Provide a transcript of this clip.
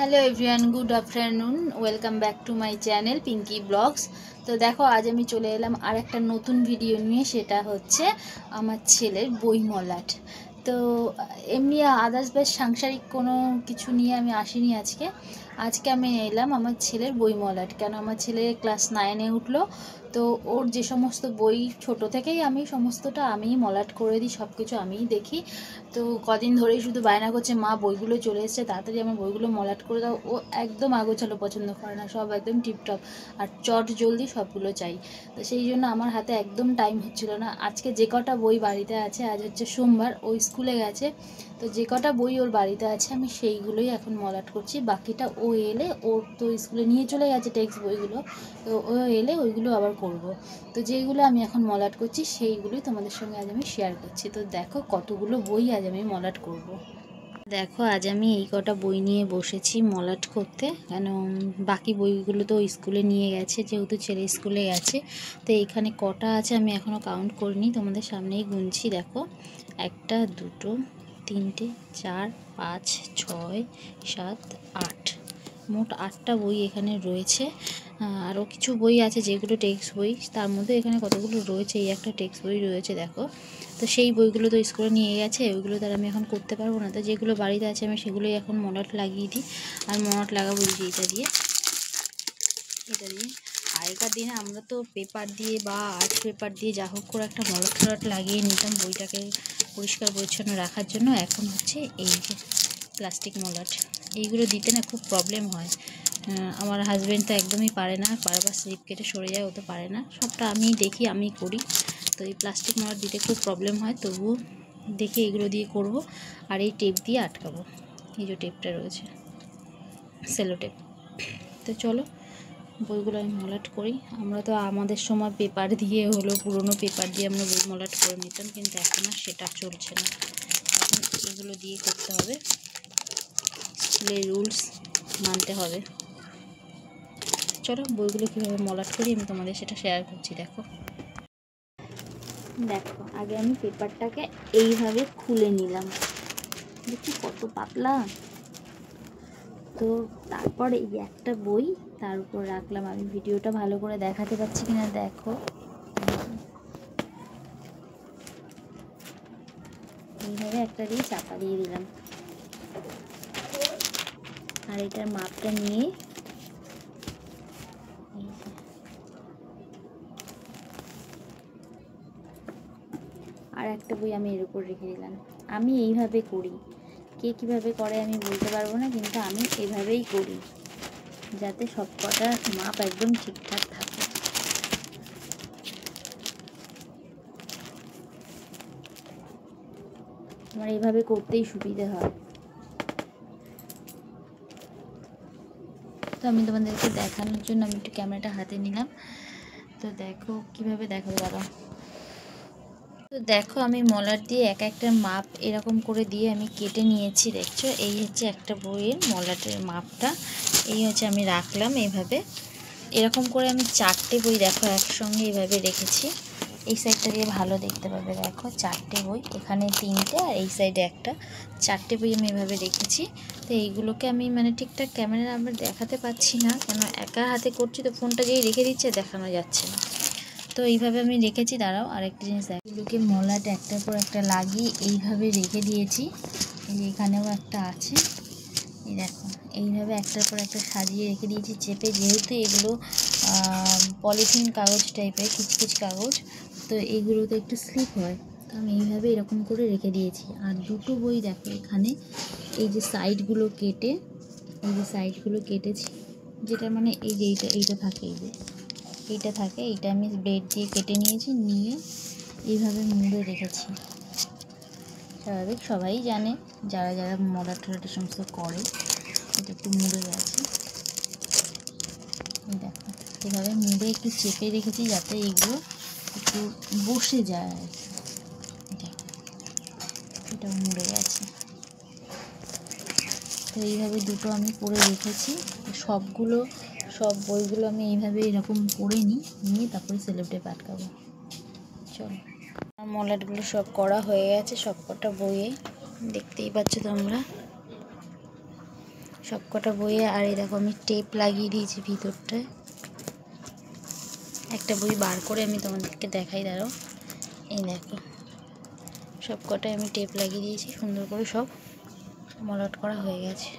Hello everyone, good afternoon. Welcome back to my channel Pinky blogs. তো দেখো, আজ আমি চলে এলাম আর একটা নতুন ভিডিও নিয়ে। সেটা হচ্ছে আমার ছেলের বইমলাট। তো এমনি আদার্স বেশ সাংসারিক কোনো কিছু নিয়ে আমি আসিনি আজকে। আমি এলাম আমার ছেলের বইমলাট। কেন, আমার ছেলে ক্লাস 9-এ উঠলো। তো ওর যে সমস্ত বই ছোট থেকেই আমি সমস্তটা আমিই মলাট করে দিই, সব কিছু আমিই দেখি। তো কদিন ধরেই শুধু বায়না করছে, মা বইগুলো চলে এসছে, তাড়াতাড়ি আমার বইগুলো মলাট করে দাও। ও একদম আগোছালো পছন্দ করে না, সব একদম টিপটপ আর চট জলদি সবগুলো চাই। তো সেই জন্য আমার হাতে একদম টাইম হচ্ছিল না। আজকে যে কটা বই বাড়িতে আছে, আজ হচ্ছে সোমবার, ও স্কুলে গেছে, তো যে কটা বই ওর বাড়িতে আছে আমি সেইগুলোই এখন মলাট করছি। বাকিটা ও এলে, ওর তো স্কুলে নিয়ে চলে গেছে টেক্সট বইগুলো, তো ও এলে ওইগুলো আবার করব। তো যেইগুলো আমি এখন মলাট করছি সেইগুলোই তোমাদের সঙ্গে আজ আমি শেয়ার করছি। তো দেখো কতগুলো বই আজ আমি মলাট করব। দেখো, আজ আমি এই কটা বই নিয়ে বসেছি মলাট করতে। কেন, বাকি বইগুলো তো স্কুলে নিয়ে গেছে, যেহেতু ছেলে স্কুলে গেছে। তো এইখানে কটা আছে আমি এখনও কাউন্ট করিনি, তোমাদের সামনেই গুনছি। দেখো, 1, 2, 3, 4, 5, 6, 7, 8, মোট 8টা বই এখানে রয়েছে। আরও কিছু বই আছে যেগুলো টেক্সট বই, তার মধ্যে এখানে কতগুলো রয়েছে। এই একটা টেক্সট বই রয়েছে দেখো। তো সেই বইগুলো তো স্কুলে নিয়ে গেছে, ওইগুলো তার আমি এখন করতে পারবো না। তো যেগুলো বাড়িতে আছে আমি সেগুলোই এখন মলাট লাগিয়ে দিই। আর মলাট লাগাবো যে এটা দিয়ে। আগেকার দিনে আমরা তো পেপার দিয়ে বা আর্ট পেপার দিয়ে যা হোক করে একটা মলাট লাগিয়ে নিতাম বইটাকে পরিষ্কার পরিচ্ছন্ন রাখার জন্য। এখন হচ্ছে এই যে প্লাস্টিক মলাট, এইগুলো দিতে না খুব প্রবলেম হয়। আমার হাজব্যান্ড তো একদমই পারে না, বারবার স্লিপ কেটে সরে যায়, ও তো পারে না। সবটা আমিই দেখি, আমিই করি। তো এই প্লাস্টিক মলাট দিতে খুব প্রবলেম হয়, তবুও দেখি এগুলো দিয়ে করব। আর এই টেপ দিয়ে আটকাবো, এই যে টেপটা রয়েছে, সেলো টেপ। তো চলো বইগুলো আমি মলাট করি। আমরা তো আমাদের সময় পেপার দিয়ে হলো, পুরনো পেপার দিয়ে আমরা বই মলাট করে নিতাম, কিন্তু এখন আর সেটা চলছে না। এখন এগুলো দিয়ে করতে হবে, স্কুলের রুলস মানতে হবে। চলো বইগুলো কীভাবে মলাট করি আমি তোমাদের সেটা শেয়ার করছি। দেখো, আগে আমি পেপারটাকে এইভাবে খুলে নিলাম, দেখি কত পাতলা। তো তারপর এই একটা বই তার উপর রাখলাম। আমি ভিডিওটা ভালো করে দেখাতে পারছি কিনা দেখো। এইভাবে একটা দিয়ে চাপা দিয়ে দিলাম। আর এটার মাপটা নিয়ে আর একটা বই আমি এর উপর রেখে দিলাম। আমি এইভাবে করি, কে কীভাবে করে আমি বলতে পারবো না, কিন্তু আমি এভাবেই করি যাতে সব কটার মাপ একদম ঠিকঠাক থাকে। আমার এইভাবে করতেই সুবিধে হয়। তো আমি তোমাদেরকে দেখানোর জন্য আমি একটু ক্যামেরাটা হাতে নিলাম। তো দেখো কীভাবে দেখাবো দাঁড়াও। তো দেখো, আমি মলাট দিয়ে এক একটা মাপ এরকম করে দিয়ে আমি কেটে নিয়েছি। দেখছো, এই হচ্ছে একটা বইয়ের মলাটের মাপটা। এই হচ্ছে আমি রাখলাম এইভাবে। এরকম করে আমি 4টে বই দেখো একসঙ্গে এইভাবে রেখেছি। এই সাইডটা দিয়ে ভালো দেখতে পাবে। দেখো 4টে বই, এখানে 3টে আর এই সাইডে একটা, 4টে বই আমি এভাবে রেখেছি। তো এইগুলোকে আমি ঠিকঠাক ক্যামেরা আমরা দেখাতে পাচ্ছি না, কেন একা হাতে করছি, তো ফোনটা যেই রেখে দিচ্ছে দেখানো যাচ্ছে না। তো এইভাবে আমি রেখেছি। দাঁড়াও, আরেকটা জিনিস দেখো, এগুলোকে মলাট একটার পর একটা লাগিয়ে এইভাবে রেখে দিয়েছি। এই যে এখানেও একটা আছে, এই দেখো এইভাবে একটার পর একটা সাজিয়ে রেখে দিয়েছি চেপে। যেহেতু এগুলো পলিথিন কাগজ টাইপের, কিচকিচ কাগজ, তো এইগুলোতে একটু স্লিপ হয়, তো আমি এইভাবে এরকম করে রেখে দিয়েছি। আর দুটো বই দেখো এখানে, এই যে সাইডগুলো কেটে, এই যে সাইডগুলো কেটেছি, যেটা এই যে এইটা থাকে, এই যে এইটা থাকে, এইটা আমি ব্লেড দিয়ে কেটে নিয়েছি, নিয়ে এইভাবে মুড়ে রেখেছি। স্বাভাবিক, সবাই জানে যারা যারা মলাট টলাট সমস্ত করে, এটা একটু মুড়ে গেছে। এই দেখো এভাবে মুড়ে একটু চেপে রেখেছি যাতে এগুলো একটু বসে যায় আর কি। এটাও মুড়ে গেছে। তো এইভাবে দুটো আমি করে রেখেছি। সব বইগুলো আমি এইভাবে এরকম করে নিয়ে তারপরে সেলো টেপ আটকাবো। চলো, আমার মলাটগুলো সব করা হয়ে গেছে, সব কটা বইয়ে দেখতেই পাচ্ছ তোমরা। সব কটা বইয়ে। আর এই দেখো আমি টেপ লাগিয়ে দিয়েছি ভিতরটায়। একটা বই বার করে আমি তোমাদেরকে দেখাই, দাঁড়াও। এই দেখো সব কটায় আমি টেপ লাগিয়ে দিয়েছি, সুন্দর করে সব মলাট করা হয়ে গেছে।